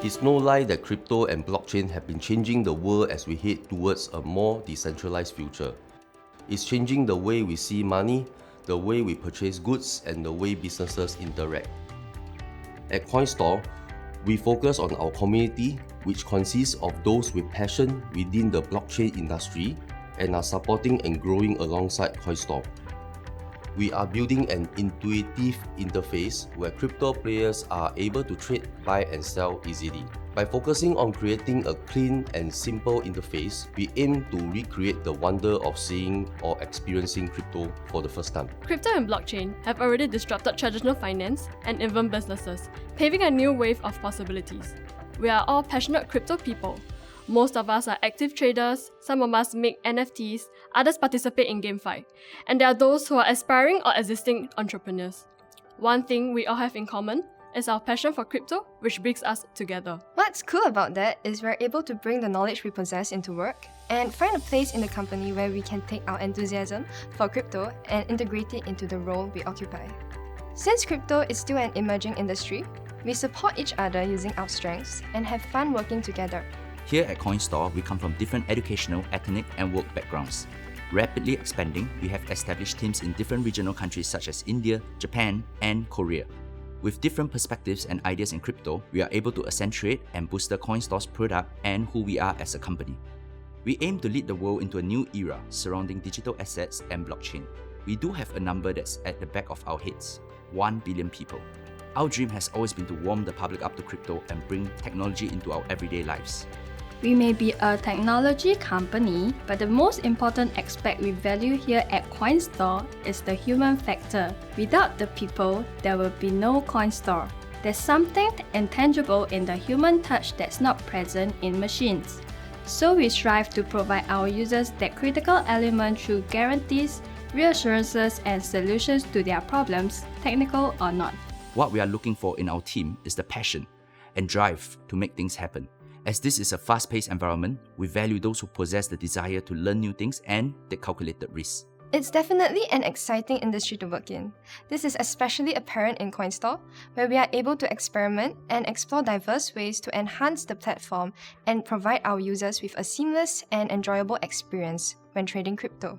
It's no lie that crypto and blockchain have been changing the world as we head towards a more decentralized future. It's changing the way we see money, the way we purchase goods, and the way businesses interact. At Coinstore, we focus on our community, which consists of those with passion within the blockchain industry and are supporting and growing alongside Coinstore. We are building an intuitive interface where crypto players are able to trade, buy and sell easily. By focusing on creating a clean and simple interface, we aim to recreate the wonder of seeing or experiencing crypto for the first time. Crypto and blockchain have already disrupted traditional finance and even businesses, paving a new wave of possibilities. We are all passionate crypto people. Most of us are active traders, some of us make NFTs, others participate in GameFi, and there are those who are aspiring or existing entrepreneurs. One thing we all have in common is our passion for crypto, which brings us together. What's cool about that is we're able to bring the knowledge we possess into work and find a place in the company where we can take our enthusiasm for crypto and integrate it into the role we occupy. Since crypto is still an emerging industry, we support each other using our strengths and have fun working together. Here at Coinstore, we come from different educational, ethnic, and work backgrounds. Rapidly expanding, we have established teams in different regional countries such as India, Japan, and Korea. With different perspectives and ideas in crypto, we are able to accentuate and boost Coinstore's product and who we are as a company. We aim to lead the world into a new era surrounding digital assets and blockchain. We do have a number that's at the back of our heads: 1 billion people. Our dream has always been to warm the public up to crypto and bring technology into our everyday lives. We may be a technology company, but the most important aspect we value here at Coinstore is the human factor. Without the people, there will be no Coinstore. There's something intangible in the human touch that's not present in machines. So we strive to provide our users that critical element through guarantees, reassurances, and solutions to their problems, technical or not. What we are looking for in our team is the passion and drive to make things happen. As this is a fast-paced environment, we value those who possess the desire to learn new things and take calculated risks. It's definitely an exciting industry to work in. This is especially apparent in Coinstore, where we are able to experiment and explore diverse ways to enhance the platform and provide our users with a seamless and enjoyable experience when trading crypto.